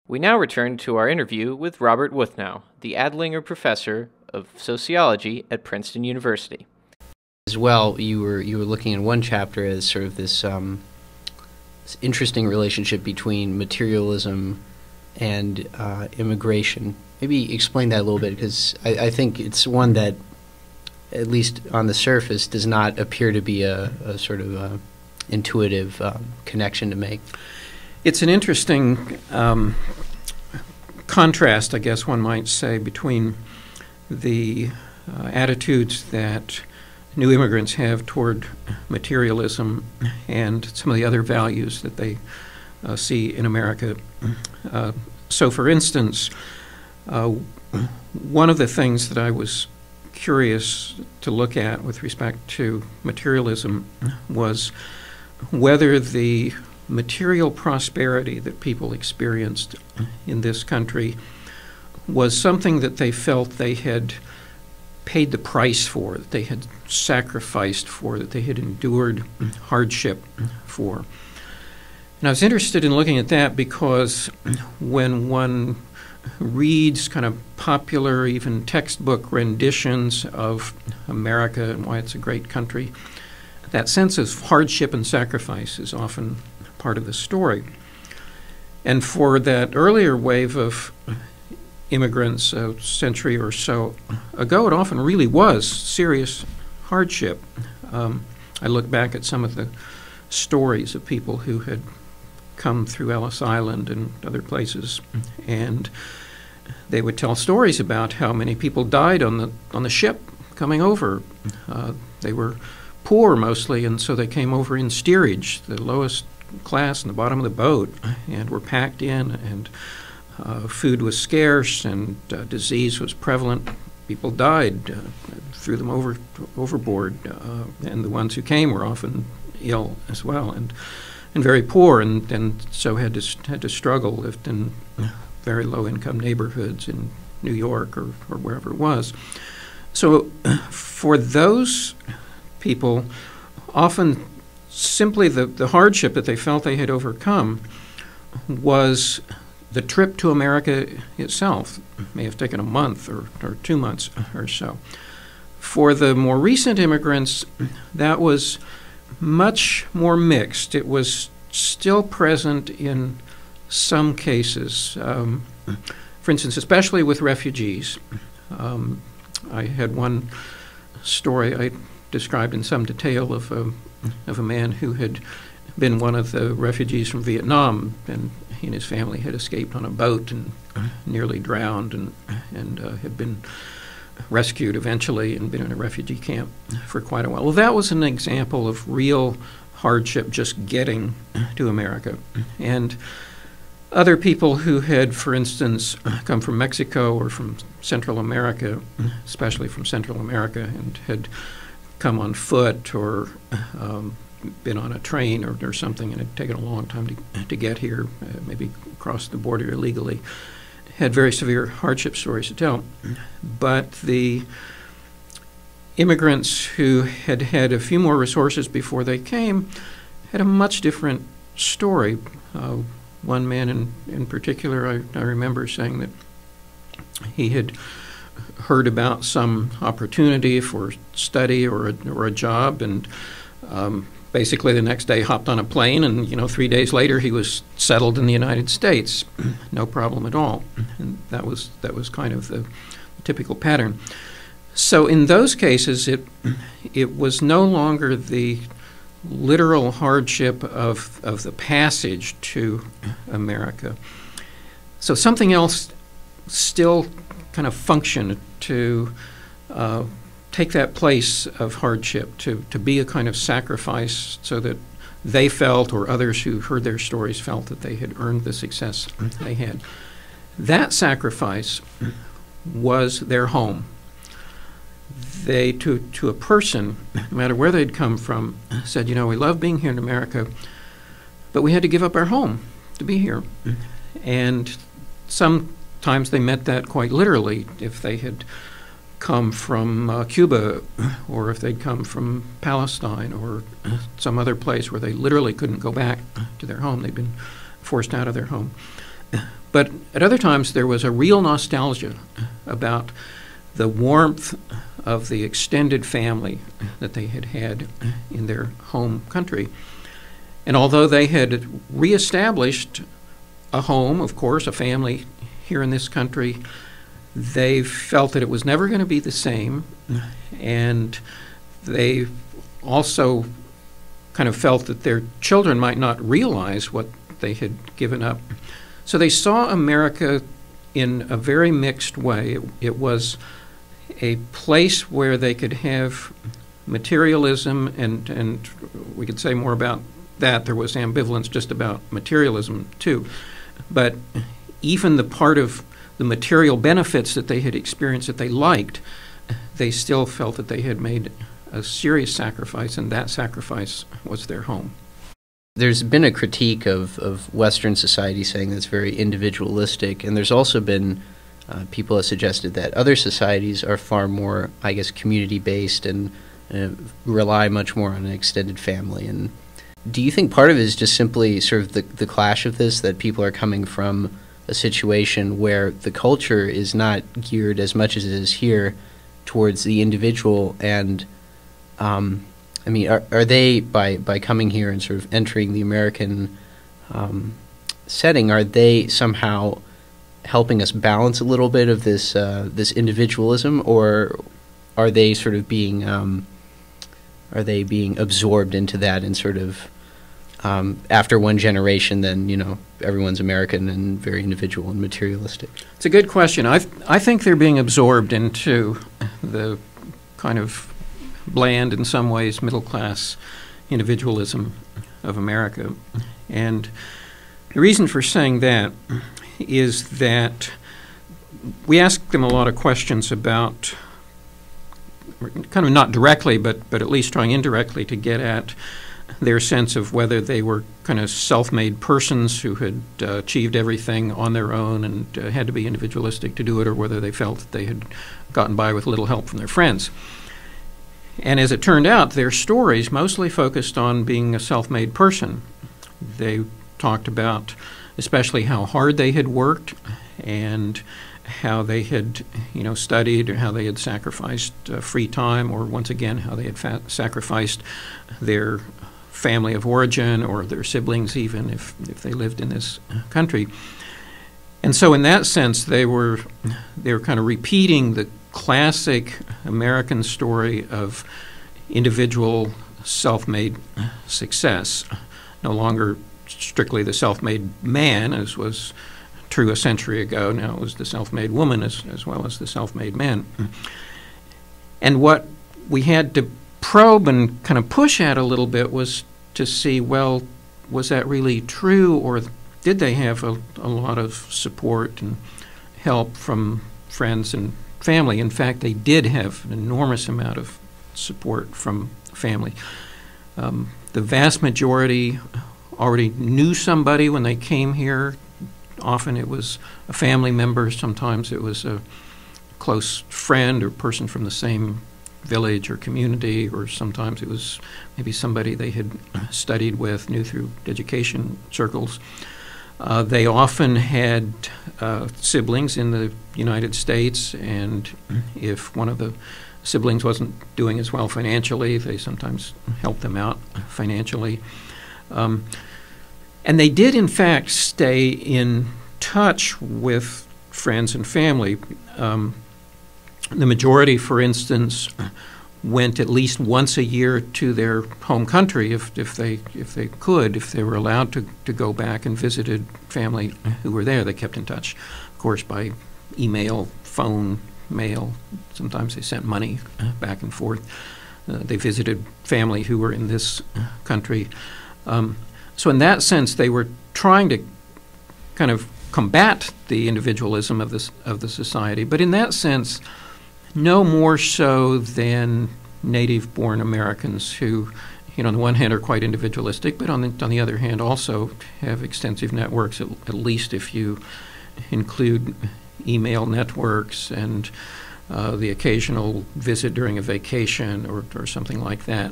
We now return to our interview with Robert Wuthnow, the Andlinger Professor of Sociology at Princeton University. As well, you were looking in one chapter as sort of this interesting relationship between materialism and immigration. Maybe explain that a little bit, because I think it's one that, at least on the surface, does not appear to be a sort of intuitive connection to make. It's an interesting contrast, I guess one might say, between the attitudes that new immigrants have toward materialism and some of the other values that they see in America. So, for instance, one of the things that I was curious to look at with respect to materialism was whether the material prosperity that people experienced in this country was something that they felt they had paid the price for, that they had sacrificed for, that they had endured hardship for. And I was interested in looking at that because when one reads kind of popular, even textbook renditions of America and why it's a great country, that sense of hardship and sacrifice is often part of the story. And for that earlier wave of immigrants a century or so ago, it often really was serious hardship. I look back at some of the stories of people who had come through Ellis Island and other places, and they would tell stories about how many people died on the ship coming over. They were poor mostly, and so they came over in steerage, the lowest class in the bottom of the boat, and were packed in, and food was scarce, and disease was prevalent. People died, threw them overboard, and the ones who came were often ill as well, and very poor, and so had to struggle, lived in very low-income neighborhoods in New York or wherever it was. So for those people, often simply the hardship that they felt they had overcome was the trip to America itself. It may have taken a month or 2 months or so. For the more recent immigrants, that was much more mixed. It was still present in some cases. For instance, especially with refugees. I had one story I described in some detail of a man who had been one of the refugees from Vietnam, and he and his family had escaped on a boat and nearly drowned, and had been rescued eventually and been in a refugee camp for quite a while. Well, that was an example of real hardship just getting to America. And other people who had, for instance, come from Mexico or from Central America, especially from Central America, and had come on foot or been on a train or something, and it had taken a long time to get here, maybe crossed the border illegally, had very severe hardship stories to tell. But the immigrants who had had a few more resources before they came had a much different story. One man in particular, I remember saying that he had heard about some opportunity for study or a job, and basically the next day hopped on a plane, and 3 days later he was settled in the United States, no problem at all. And that was kind of the typical pattern. So in those cases, it was no longer the literal hardship of the passage to America. So something else still kind of functioned to take that place of hardship, to be a kind of sacrifice, so that they felt, or others who heard their stories felt, that they had earned the success they had. That sacrifice was their home. They, to a person, no matter where they'd come from, said, we love being here in America, but we had to give up our home to be here. And sometimes they meant that quite literally. If they had come from Cuba, or if they'd come from Palestine or some other place where they literally couldn't go back to their home, they'd been forced out of their home. But at other times there was a real nostalgia about the warmth of the extended family that they had had in their home country. And although they had reestablished a home, of course, a family here in this country, they felt that it was never going to be the same, and they also kind of felt that their children might not realize what they had given up. So they saw America in a very mixed way. It was a place where they could have materialism, and we could say more about that. There was ambivalence just about materialism too. But even the part of the material benefits that they had experienced that they liked, they still felt that they had made a serious sacrifice, and that sacrifice was their home. There's been a critique of Western society saying that's very individualistic, and there's also been people have suggested that other societies are far more, I guess, community-based and rely much more on an extended family. And do you think part of it is just simply sort of the clash of this, that people are coming from a situation where the culture is not geared as much as it is here towards the individual, and I mean, are they, by coming here and sort of entering the American setting, are they somehow helping us balance a little bit of this this individualism, or are they sort of being absorbed into that, and sort of after one generation, then, you know, everyone's American and very individual and materialistic? It's a good question. I think they're being absorbed into the kind of bland, in some ways, middle-class individualism of America. And the reason for saying that is that we ask them a lot of questions about, kind of not directly, but at least trying indirectly to get at their sense of whether they were kind of self-made persons who had achieved everything on their own and had to be individualistic to do it, or whether they felt that they had gotten by with little help from their friends. And as it turned out, their stories mostly focused on being a self-made person. They talked about especially how hard they had worked and how they had, you know, studied, or how they had sacrificed free time, or once again, how they had sacrificed their family of origin or their siblings, even if they lived in this country. And so in that sense, they were kind of repeating the classic American story of individual self-made success, no longer strictly the self-made man, as was true a century ago. Now it was the self-made woman as well as the self-made man. And what we had to probe and kind of push at a little bit was to see, well, was that really true, or did they have a lot of support and help from friends and family? In fact, they did have an enormous amount of support from family. The vast majority already knew somebody when they came here. Often it was a family member, sometimes it was a close friend or person from the same village or community, or sometimes it was maybe somebody they had studied with, knew through education circles. They often had siblings in the United States, and if one of the siblings wasn't doing as well financially, they sometimes helped them out financially. And they did, in fact, stay in touch with friends and family. The majority, for instance, went at least once a year to their home country if they could, if they were allowed to go back, and visited family who were there. They kept in touch, of course, by email, phone, mail. Sometimes they sent money back and forth. They visited family who were in this country. So in that sense, they were trying to kind of combat the individualism of the society, but in that sense, no more so than native-born Americans who, you know, on the one hand are quite individualistic, but on the other hand also have extensive networks, at least if you include email networks and the occasional visit during a vacation or something like that.